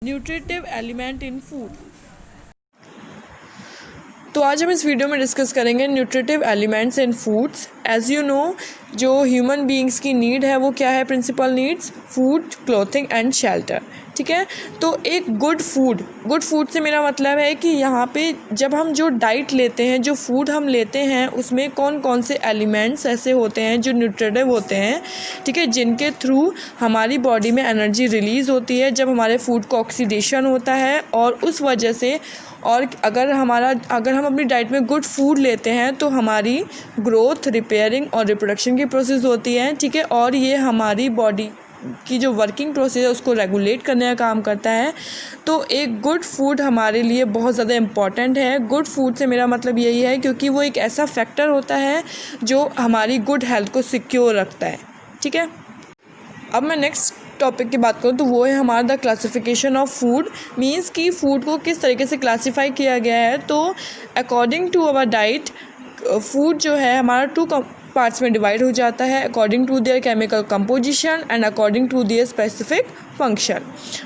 Nutritive element in food. तो आज हम इस वीडियो में डिस्कस करेंगे nutritive elements in foods. As you know, जो ह्यूमन बीइंग्स की नीड है वो क्या है? Principal needs food, clothing and shelter. ठीक है, तो एक गुड फूड से मेरा मतलब है कि यहाँ पे जब हम जो डाइट लेते हैं, जो फूड हम लेते हैं, उसमें कौन कौन से एलिमेंट्स ऐसे होते हैं जो न्यूट्रिटिव होते हैं, ठीक है, जिनके थ्रू हमारी बॉडी में एनर्जी रिलीज़ होती है जब हमारे फूड को ऑक्सीडेशन होता है। और उस वजह से अगर हम अपनी डाइट में गुड फूड लेते हैं तो हमारी ग्रोथ, रिपेयरिंग और रिप्रोडक्शन की प्रोसेस होती है। ठीक है, और ये हमारी बॉडी की जो वर्किंग प्रोसेस है उसको रेगुलेट करने का काम करता है। तो एक गुड फूड हमारे लिए बहुत ज़्यादा इम्पॉर्टेंट है। गुड फूड से मेरा मतलब यही है क्योंकि वो एक ऐसा फैक्टर होता है जो हमारी गुड हेल्थ को सिक्योर रखता है। ठीक है, अब मैं नेक्स्ट टॉपिक की बात करूँ तो वो है हमारा the classification of food. Means कि फ़ूड को किस तरीके से क्लासीफाई किया गया है। तो according to our diet, food जो है हमारा टू पार्ट्स में डिवाइड हो जाता है, according to their chemical composition and according to their specific function.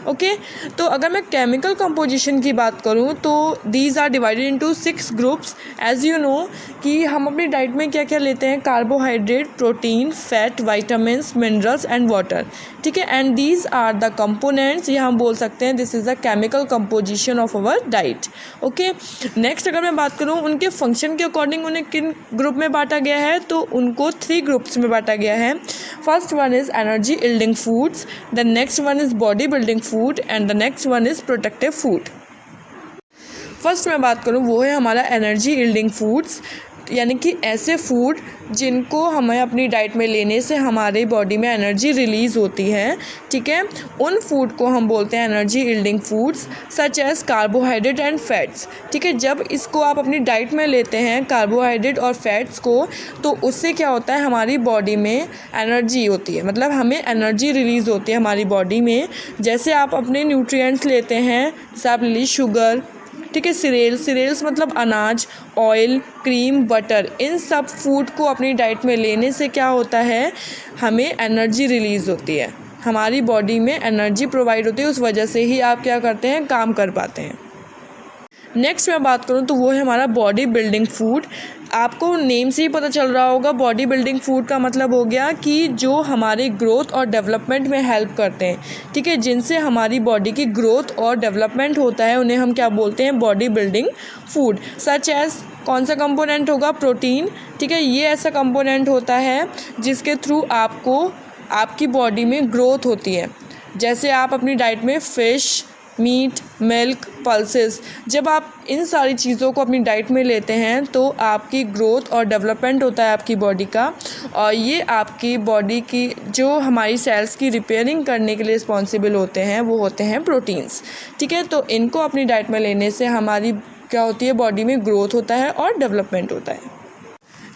Okay, तो अगर मैं केमिकल कंपोजिशन की बात करूँ तो these are divided into 6 groups. As you know कि हम अपनी डाइट में क्या क्या लेते हैं? Carbohydrate, protein, fat, vitamins, minerals and water. ठीक है, and these are the components, ये हम बोल सकते हैं this is the chemical composition of our diet. Okay, next अगर मैं बात करूँ उनके फंक्शन के अकॉर्डिंग उन्हें किन ग्रुप में बांटा गया है, तो उनको 3 ग्रुप्स में बांटा गया है। First one is energy yielding foods, the next one is body building food and the next one is protective food. First मैं बात करूँ वो है हमारा एनर्जी यील्डिंग फूड्स, यानी कि ऐसे फूड जिनको हमें अपनी डाइट में लेने से हमारे बॉडी में एनर्जी रिलीज़ होती है। ठीक है, उन फूड को हम बोलते हैं energy yielding foods such as carbohydrate and fats. ठीक है, जब इसको आप अपनी डाइट में लेते हैं कार्बोहाइड्रेट और फैट्स को, तो उससे क्या होता है? हमारी बॉडी में एनर्जी होती है, मतलब हमें एनर्जी रिलीज़ होती है हमारी बॉडी में। जैसे आप अपने न्यूट्रिएंट्स लेते हैं, जैसे आप ले लीजिए शुगर, ठीक है, सीरियल्स मतलब अनाज, ऑयल, क्रीम, बटर, इन सब फूड को अपनी डाइट में लेने से क्या होता है? हमें एनर्जी रिलीज़ होती है, हमारी बॉडी में एनर्जी प्रोवाइड होती है। उस वजह से ही आप क्या करते हैं? काम कर पाते हैं। नेक्स्ट मैं बात करूँ तो वो है हमारा बॉडी बिल्डिंग फूड। आपको नेम से ही पता चल रहा होगा, बॉडी बिल्डिंग फूड का मतलब हो गया कि जो हमारे ग्रोथ और डेवलपमेंट में हेल्प करते हैं। ठीक है, जिनसे हमारी बॉडी की ग्रोथ और डेवलपमेंट होता है, उन्हें हम क्या बोलते हैं? Body building food. Such as कौन सा कंपोनेंट होगा? प्रोटीन। ठीक है, ये ऐसा कंपोनेंट होता है जिसके थ्रू आपकी बॉडी में ग्रोथ होती है। जैसे आप अपनी डाइट में फ़िश, मीट, मिल्क, पल्सेस, जब आप इन सारी चीज़ों को अपनी डाइट में लेते हैं तो आपकी ग्रोथ और डेवलपमेंट होता है आपकी बॉडी का। और ये आपकी बॉडी की जो हमारी सेल्स की रिपेयरिंग करने के लिए रिस्पॉन्सिबल होते हैं वो होते हैं प्रोटीन्स। ठीक है, तो इनको अपनी डाइट में लेने से हमारी क्या होती है? बॉडी में ग्रोथ होता है और डेवलपमेंट होता है।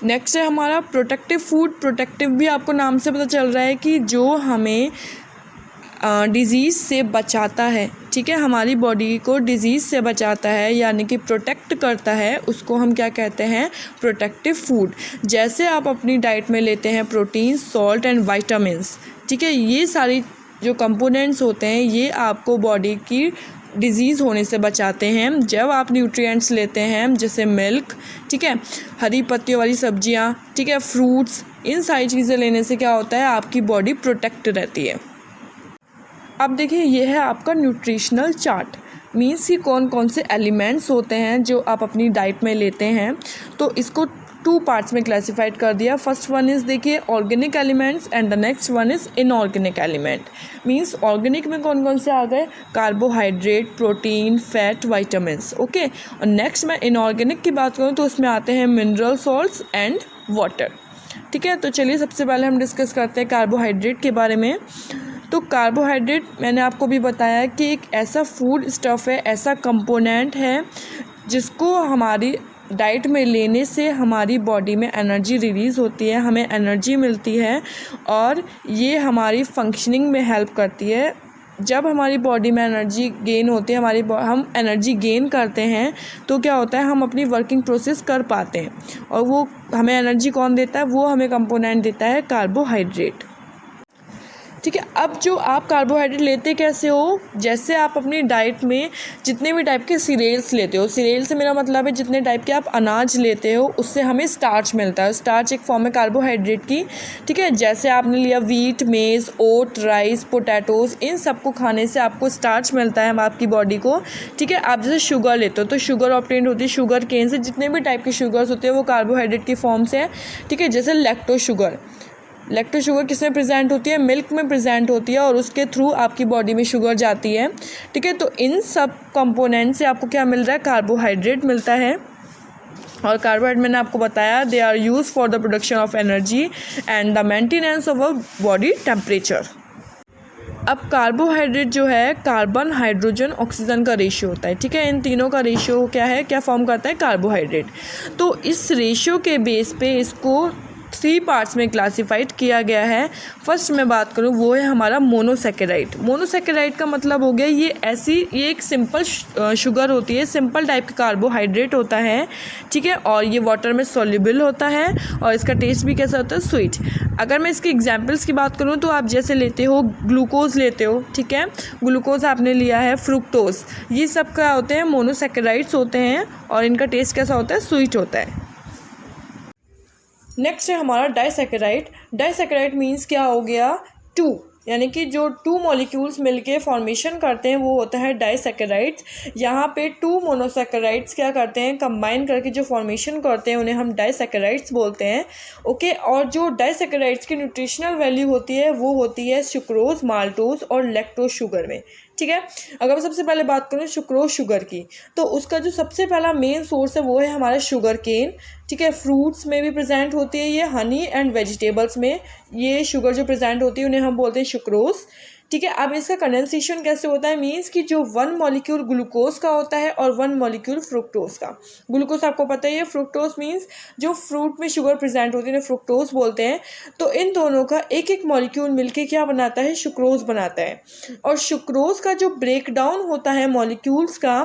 नेक्स्ट है हमारा प्रोटेक्टिव फूड। प्रोटेक्टिव भी आपको नाम से पता चल रहा है कि जो हमें डिज़ीज़ से बचाता है। ठीक है, हमारी बॉडी को डिज़ीज़ से बचाता है, यानी कि प्रोटेक्ट करता है, उसको हम क्या कहते हैं? Protective food. जैसे आप अपनी डाइट में लेते हैं प्रोटीन, सॉल्ट एंड वाइटामिन्स। ठीक है, ये सारी जो कंपोनेंट्स होते हैं ये आपको बॉडी की डिज़ीज़ होने से बचाते हैं। जब आप न्यूट्रिएंट्स लेते हैं जैसे मिल्क, ठीक है, हरी पत्तियों वाली सब्जियां, ठीक है, फ्रूट्स, इन सारी चीज़ें लेने से क्या होता है? आपकी बॉडी प्रोटेक्ट रहती है। अब देखिए, ये है आपका न्यूट्रिशनल चार्ट। मीन्स कि कौन कौन से एलिमेंट्स होते हैं जो आप अपनी डाइट में लेते हैं। तो इसको 2 पार्ट्स में क्लासिफाइड कर दिया। फर्स्ट वन इज़ देखिए organic elements and the next one is inorganic element. Means organic में कौन कौन से आ गए? Carbohydrate, protein, fat, vitamins. Okay, और नेक्स्ट मैं इनऑर्गेनिक की बात करूँ तो उसमें आते हैं मिनरल सॉल्ट्स एंड वाटर। ठीक है, तो चलिए सबसे पहले हम डिस्कस करते हैं कार्बोहाइड्रेट के बारे में। तो कार्बोहाइड्रेट मैंने आपको भी बताया कि एक ऐसा फूड स्टफ़ है, ऐसा कंपोनेंट है जिसको हमारी डाइट में लेने से हमारी बॉडी में एनर्जी रिलीज़ होती है, हमें एनर्जी मिलती है और ये हमारी फंक्शनिंग में हेल्प करती है। जब हमारी बॉडी में एनर्जी गेन होती है, हम एनर्जी गेन करते हैं तो क्या होता है? हम अपनी वर्किंग प्रोसेस कर पाते हैं। और वो हमें एनर्जी कौन देता है? वो हमें कंपोनेंट देता है कार्बोहाइड्रेट। ठीक है। अब जो आप कार्बोहाइड्रेट लेते कैसे हो, जैसे आप अपनी डाइट में जितने भी टाइप के सीरियल्स लेते हो, सीरियल से मेरा मतलब है जितने टाइप के आप अनाज लेते हो उससे हमें स्टार्च मिलता है। स्टार्च एक फॉर्म है कार्बोहाइड्रेट की, ठीक है। जैसे आपने लिया वीट, मेज़, ओट, राइस, पोटैटोज़, इन सबको खाने से आपको स्टार्च मिलता है आपकी बॉडी को, ठीक है। आप जैसे शुगर लेते हो तो शुगर ऑब्टेन्ड होती है शुगर केन से, जितने भी टाइप के शुगर्स होते हैं वो कार्बोहाइड्रेट की फॉर्म से है, ठीक है। जैसे लैक्टोज शुगर, लैक्टोज शुगर किसमें प्रेजेंट होती है, मिल्क में प्रेजेंट होती है और उसके थ्रू आपकी बॉडी में शुगर जाती है, ठीक है। तो इन सब कंपोनेंट से आपको क्या मिल रहा है, कार्बोहाइड्रेट मिलता है। और कार्बोहाइड्रेट मैंने आपको बताया they are use for the production of energy and the maintenance of a body temperature. अब कार्बोहाइड्रेट जो है कार्बन, हाइड्रोजन, ऑक्सीजन का रेशियो होता है, ठीक है। इन तीनों का रेशियो क्या है, क्या फॉर्म करता है, कार्बोहाइड्रेट। तो इस रेशियो के बेस पे इसको 3 पार्ट्स में क्लासिफाइड किया गया है। फर्स्ट मैं बात करूँ वो है हमारा मोनोसैकेराइड। मोनोसैकेराइड का मतलब हो गया ये एक सिंपल शुगर होती है, सिंपल टाइप का कार्बोहाइड्रेट होता है, ठीक है। और ये वाटर में सॉल्युबल होता है और इसका टेस्ट भी कैसा होता है, स्वीट। अगर मैं इसके एग्जाम्पल्स की बात करूँ तो आप जैसे लेते हो ग्लूकोज लेते हो, ठीक है। ग्लूकोज आपने लिया है, फ्रुक्टोज, ये सब क्या होते हैं, मोनोसैकेराइड्स होते हैं और इनका टेस्ट कैसा होता है, स्वीट होता है। नेक्स्ट है हमारा डाइसैकेराइड। डाइसैकेराइड मीन्स क्या हो गया, 2, यानी कि जो 2 मॉलिक्यूल्स मिलके फॉर्मेशन करते हैं वो होता है डाइसैकेराइड्स। यहाँ पे 2 मोनोसैकेराइड्स क्या करते हैं, कंबाइन करके जो फॉर्मेशन करते हैं उन्हें हम डाइसैकेराइड्स बोलते हैं, ओके। और जो डाइसैकेराइड्स की न्यूट्रिशनल वैल्यू होती है वो होती है सुक्रोज, माल्टोज और लैक्टोज शुगर में, ठीक है। अगर मैं सबसे पहले बात करूँ सुक्रोज शुगर की, तो उसका जो सबसे पहला मेन सोर्स है वो है हमारा शुगर केन, ठीक है। फ्रूट्स में भी प्रेजेंट होती है ये, हनी एंड वेजिटेबल्स में ये शुगर जो प्रेजेंट होती है उन्हें हम बोलते हैं सुक्रोज, ठीक है। अब इसका कंडेंसेशन कैसे होता है, मीन्स कि जो 1 मॉलिक्यूल ग्लूकोज का होता है और 1 मॉलिक्यूल फ्रुक्टोज का। ग्लूकोज आपको पता ही है, फ्रुक्टोज मीन्स जो फ्रूट में शुगर प्रेजेंट होती है फ्रुक्टोज बोलते हैं। तो इन दोनों का एक एक मॉलिक्यूल मिलके क्या बनाता है, सुक्रोज बनाता है। और सुक्रोज का जो ब्रेक डाउन होता है मॉलिक्यूल्स का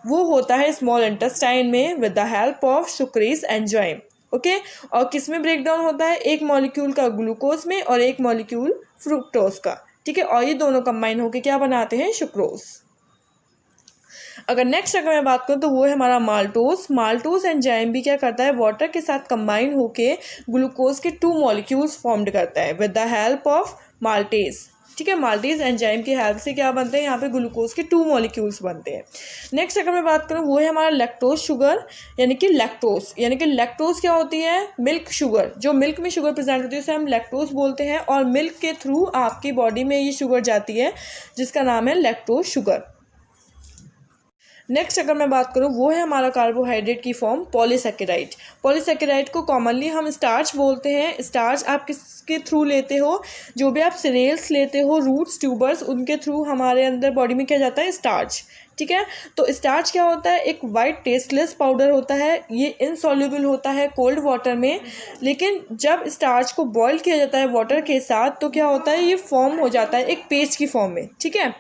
वो होता है स्मॉल इंटेस्टाइन में with the help of sucrase enzyme, okay. और किस में ब्रेक डाउन होता है, एक मॉलिक्यूल का ग्लूकोज में और एक मॉलिक्यूल फ्रुक्टोज का, ठीक है। और ये दोनों कंबाइन होकर क्या बनाते हैं, सुक्रोज। अगर मैं बात करूँ तो वो है हमारा माल्टोज। माल्टोज एंजाइम भी क्या करता है, वाटर के साथ कंबाइन होके ग्लूकोज के 2 मॉलिक्यूल्स फॉर्म्ड करता है with the help of maltase, ठीक है। माल्टेज एंजाइम की हेल्प से क्या बनते हैं, यहाँ पे ग्लूकोज के 2 मॉलिक्यूल्स बनते हैं। नेक्स्ट अगर मैं बात करूँ वो है हमारा लैक्टोज शुगर, यानी कि लैक्टोज क्या होती है, मिल्क शुगर। जो मिल्क में शुगर प्रेजेंट होती है उसे हम लैक्टोज बोलते हैं और मिल्क के थ्रू आपकी बॉडी में ये शुगर जाती है जिसका नाम है लैक्टोज शुगर। नेक्स्ट अगर मैं बात करूँ वो है हमारा कार्बोहाइड्रेट की फॉर्म पॉलीसैकेराइड। पॉलीसैकेराइड को कॉमनली हम स्टार्च बोलते हैं। स्टार्च आप किसके थ्रू लेते हो, जो भी आप सीरियल्स लेते हो, रूट्स, ट्यूबर्स, उनके थ्रू हमारे अंदर बॉडी में क्या जाता है, स्टार्च, ठीक है। तो स्टार्च क्या होता है, एक वाइट टेस्टलेस पाउडर होता है, ये इनसॉल्युबल होता है कोल्ड वाटर में, लेकिन जब स्टार्च को बॉईल किया जाता है वाटर के साथ तो क्या होता है, ये फॉर्म हो जाता है एक पेस्ट की फॉर्म में, ठीक है।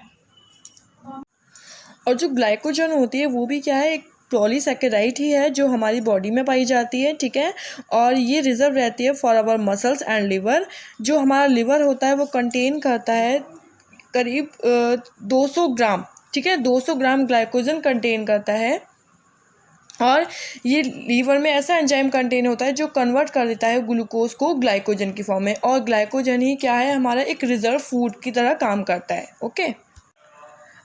और जो ग्लाइकोजन होती है वो भी क्या है, एक पॉलीसैकेराइड ही है जो हमारी बॉडी में पाई जाती है, ठीक है। और ये रिजर्व रहती है for our muscles and liver. जो हमारा लिवर होता है वो कंटेन करता है करीब 200 ग्राम, ठीक है, 200 ग्राम ग्लाइकोजन कंटेन करता है। और ये लीवर में ऐसा एंजाइम कंटेन होता है जो कन्वर्ट कर देता है ग्लूकोज को ग्लाइकोजन की फॉर्म में। और ग्लाइकोजन ही क्या है, हमारा एक रिजर्व फूड की तरह काम करता है, ओके।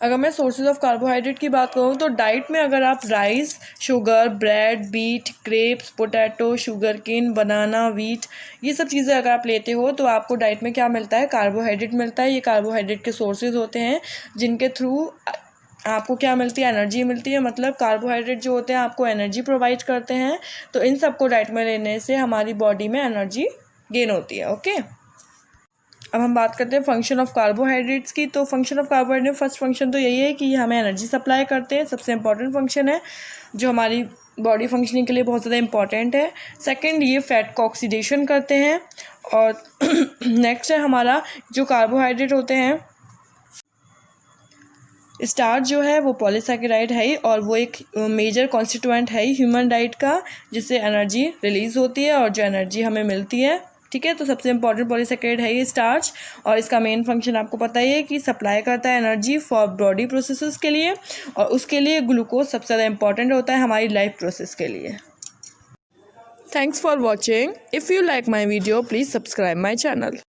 अगर मैं सोर्सेज ऑफ कार्बोहाइड्रेट की बात करूँ तो डाइट में अगर आप rice, sugar, bread, beet, grapes, potato, sugar cane, banana, wheat, ये सब चीज़ें अगर आप लेते हो तो आपको डाइट में क्या मिलता है, कार्बोहाइड्रेट मिलता है। ये कार्बोहाइड्रेट के सोर्सेज होते हैं जिनके थ्रू आपको क्या मिलती है, एनर्जी मिलती है। मतलब कार्बोहाइड्रेट जो होते हैं आपको एनर्जी प्रोवाइड करते हैं। तो इन सबको डाइट में लेने से हमारी बॉडी में एनर्जी गेन होती है, ओके। अब हम बात करते हैं फंक्शन ऑफ कार्बोहाइड्रेट्स की। तो function of carbohydrate first function तो यही है कि ये हमें एनर्जी सप्लाई करते हैं, सबसे इंपॉर्टेंट फंक्शन है जो हमारी बॉडी फंक्शनिंग के लिए बहुत ज़्यादा इंपॉर्टेंट है। सेकंड, ये फैट को ऑक्सीडेशन करते हैं। और नेक्स्ट है हमारा जो कार्बोहाइड्रेट होते हैं, स्टार्च जो है वो पॉलीसैकेराइड है ही और वो एक मेजर कॉन्स्टिट्यूएंट है ही ह्यूमन डाइट का, जिससे एनर्जी रिलीज़ होती है और जो एनर्जी हमें मिलती है, ठीक है। तो सबसे इंपॉर्टेंट पॉलीसेकेराइड है ये स्टार्च, और इसका मेन फंक्शन आपको पता ही है कि सप्लाई करता है एनर्जी फॉर बॉडी प्रोसेसेस के लिए, और उसके लिए ग्लूकोज सबसे ज़्यादा इंपॉर्टेंट होता है हमारी लाइफ प्रोसेस के लिए। Thanks for watching. If you like my video please subscribe my channel.